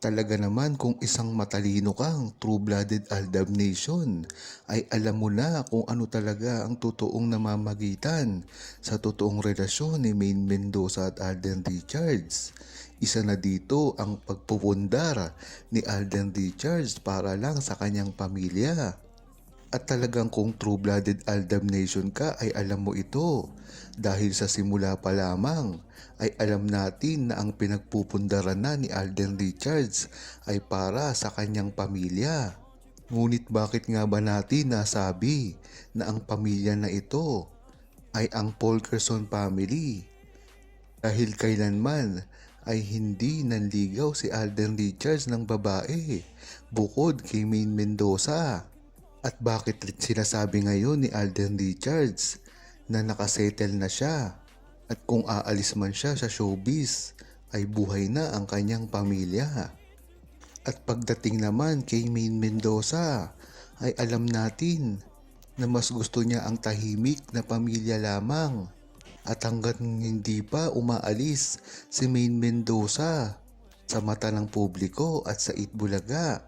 Talaga naman kung isang matalino kang true-blooded Aldab Nation ay alam mo na kung ano talaga ang totoong namamagitan sa totoong relasyon ni Maine Mendoza at Alden Richards. Isa na dito ang pagpupundar ni Alden Richards para lang sa kanyang pamilya. At talagang kung true-blooded Aldab Nation ka ay alam mo ito dahil sa simula pa lamang ay alam natin na ang pinagpupundaran na ni Alden Richards ay para sa kanyang pamilya. Ngunit bakit nga ba natin nasabi na ang pamilya na ito ay ang Fulkerson family? Dahil kailanman ay hindi nanligaw si Alden Richards ng babae bukod kay Maine Mendoza. At bakit sinasabi ngayon ni Alden Richards na nakasettle na siya at kung aalis man siya sa showbiz ay buhay na ang kanyang pamilya. At pagdating naman kay Maine Mendoza ay alam natin na mas gusto niya ang tahimik na pamilya lamang at hanggat hindi pa umaalis si Maine Mendoza sa mata ng publiko at sa Itbulaga,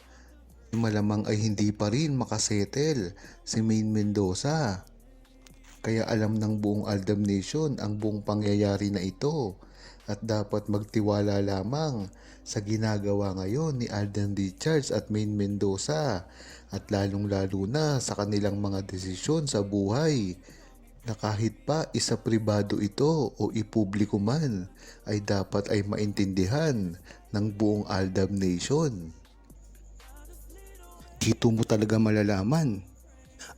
malamang ay hindi pa rin makasettle si Maine Mendoza. Kaya alam ng buong Aldab Nation ang buong pangyayari na ito at dapat magtiwala lamang sa ginagawa ngayon ni Alden Richards at Maine Mendoza at lalong-lalo na sa kanilang mga desisyon sa buhay na kahit pa isa pribado ito o ipubliko man ay dapat ay maintindihan ng buong Aldab Nation. Dito mo talaga malalaman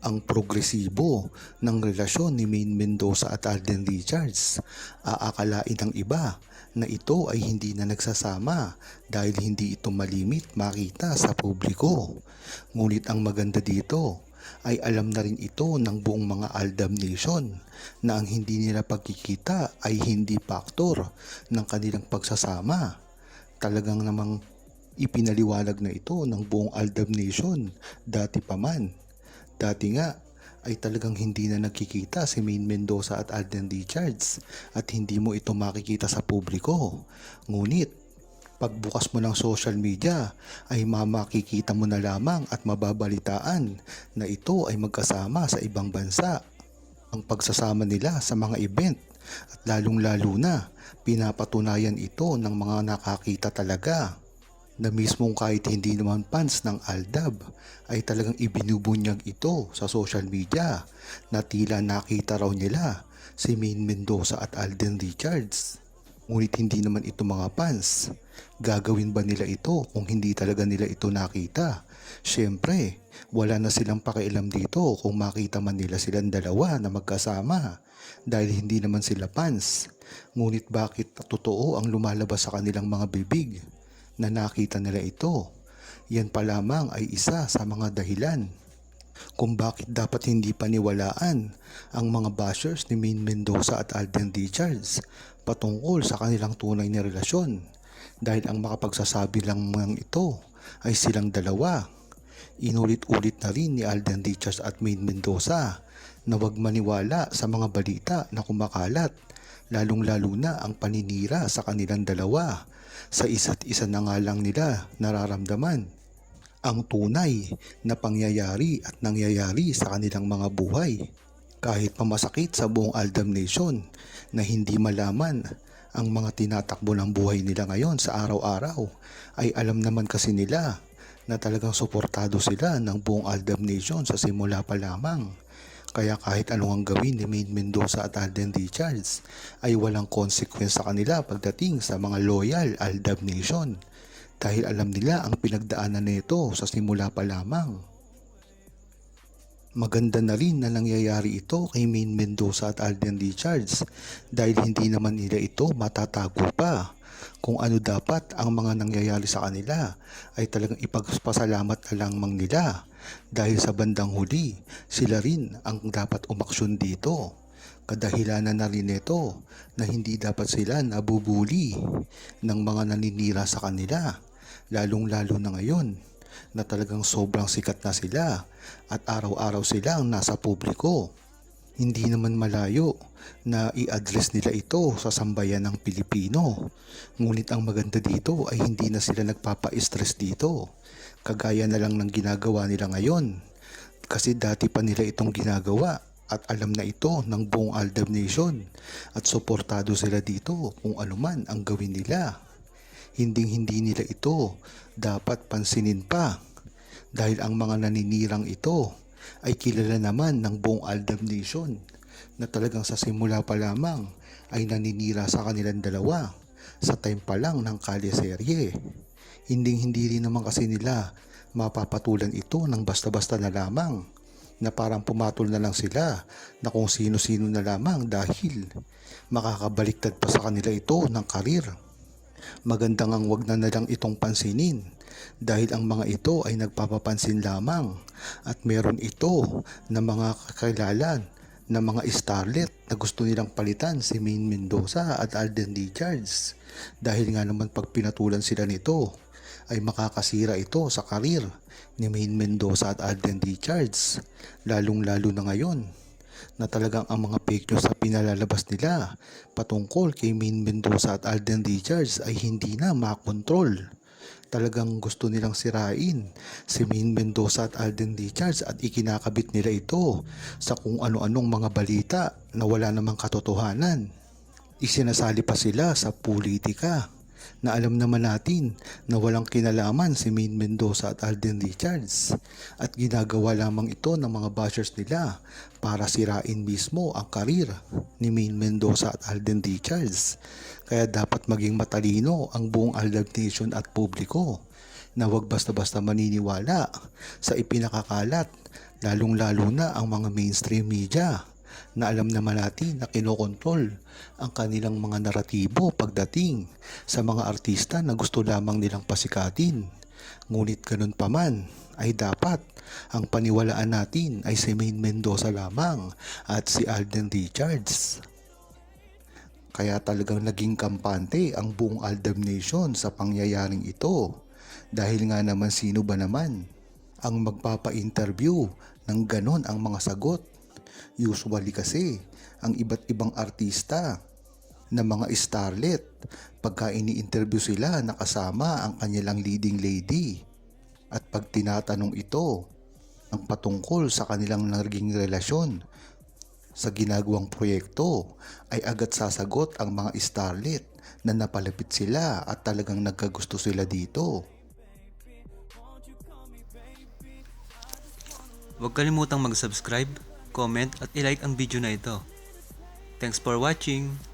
ang progresibo ng relasyon ni Maine Mendoza at Alden Richards. Aakalain ng iba na ito ay hindi na nagsasama dahil hindi ito malimit makita sa publiko. Ngunit ang maganda dito ay alam na rin ito ng buong mga Aldab Nation na ang hindi nila pagkikita ay hindi faktor ng kanilang pagsasama. Talagang namang ipinaliwanag na ito ng buong Aldab Nation dati pa man. Dati nga ay talagang hindi na nagkikita si Maine Mendoza at Alden Richards at hindi mo ito makikita sa publiko. Ngunit pagbukas mo ng social media ay makikita mo na lamang at mababalitaan na ito ay magkasama sa ibang bansa. Ang pagsasama nila sa mga event at lalong-lalo na pinapatunayan ito ng mga nakakita talaga na mismong kahit hindi naman fans ng Aldab ay talagang ibinubunyag ito sa social media na tila nakita raw nila si Maine Mendoza at Alden Richards. Ngunit hindi naman ito mga fans. Gagawin ba nila ito kung hindi talaga nila ito nakita? Siyempre, wala na silang pakialam dito kung makita man nila silang dalawa na magkasama dahil hindi naman sila fans. Ngunit bakit totoo ang lumalabas sa kanilang mga bibig na nakita nila ito? Yan pa lamang ay isa sa mga dahilan kung bakit dapat hindi paniwalaan ang mga bashers ni Maine Mendoza at Alden Richards patungkol sa kanilang tunay na relasyon dahil ang makapagsasabi lang ng ito ay silang dalawa. Inulit-ulit na rin ni Alden Richards at Maine Mendoza na huwag maniwala sa mga balita na kumakalat, lalong-lalo na ang paninira sa kanilang dalawa. Sa isa't isa na nga lang nila nararamdaman ang tunay na pangyayari at nangyayari sa kanilang mga buhay. Kahit pa masakit sa buong Aldab Nation na hindi malaman ang mga tinatakbo ng buhay nila ngayon sa araw-araw, ay alam naman kasi nila na talagang suportado sila ng buong Aldab Nation sa simula pa lamang. Kaya kahit anong ang gawin ni Maine Mendoza at Alden Richards ay walang consequence sa kanila pagdating sa mga loyal Aldab Nation dahil alam nila ang pinagdaanan nito sa simula pa lamang. Maganda na rin na nangyayari ito kay Maine Mendoza at Alden Richards dahil hindi naman nila ito matatago pa. Kung ano dapat ang mga nangyayari sa kanila ay talagang ipagpasalamat na lamang nila dahil sa bandang huli sila rin ang dapat umaksyon dito. Kadahilanan na rin ito na hindi dapat sila nabubuli ng mga naninira sa kanila, lalong-lalo na ngayon na talagang sobrang sikat na sila at araw-araw silang nasa publiko. Hindi naman malayo na i-address nila ito sa sambayan ng Pilipino. Ngunit ang maganda dito ay hindi na sila nagpapa-stress dito. Kagaya na lang ng ginagawa nila ngayon. Kasi dati pa nila itong ginagawa at alam na ito ng buong Aldab Nation at suportado sila dito kung anuman ang gawin nila. Hindi nila ito dapat pansinin pa dahil ang mga naninirang ito ay kilala naman ng buong Aldab Nation na talagang sa simula pa lamang ay naninira sa kanilang dalawa sa time pa lang ng kalyeserye. Hindi rin naman kasi nila mapapatulan ito ng basta-basta na lamang na parang pumatol na lang sila na kung sino-sino na lamang dahil makakabaliktad pa sa kanila ito ng karir. Magandang ang wag na lang itong pansinin dahil ang mga ito ay nagpapapansin lamang at meron ito na mga kakilala na mga starlet na gusto nilang palitan si Maine Mendoza at Alden Richards dahil nga naman pag pinatulan sila nito ay makakasira ito sa karir ni Maine Mendoza at Alden Richards, lalong-lalo na ngayon na talagang ang mga fake news na pinalalabas nila patungkol kay Maine Mendoza at Alden Richards ay hindi na makontrol. Talagang gusto nilang sirain si Maine Mendoza at Alden Richards at ikinakabit nila ito sa kung ano-anong mga balita na wala namang katotohanan. Isinasali pa sila sa politika na alam naman natin na walang kinalaman si Maine Mendoza at Alden Richards at ginagawa lamang ito ng mga bashers nila para sirain mismo ang karir ni Maine Mendoza at Alden Richards. Kaya dapat maging matalino ang buong Aldab Nation at publiko na wag basta-basta maniniwala sa ipinakakalat, lalong-lalo na ang mga mainstream media na alam naman natin na kinokontrol ang kanilang mga naratibo pagdating sa mga artista na gusto lamang nilang pasikatin. Ngunit ganun pa man ay dapat ang paniwalaan natin ay si Maine Mendoza lamang at si Alden Richards. Kaya talagang naging kampante ang buong Aldab Nation sa pangyayaring ito dahil nga naman sino ba naman ang magpapa-interview ng ganon ang mga sagot. Usually kasi, ang iba't ibang artista na mga starlet, pagka ini-interview sila nakasama ang kanilang leading lady. At pag tinatanong ito, ang patungkol sa kanilang naging relasyon sa ginagawang proyekto, ay agad sasagot ang mga starlet na napalapit sila at talagang nagkagusto sila dito. Huwag kalimutang mag-subscribe, comment at i-like ang video na ito. Thanks for watching!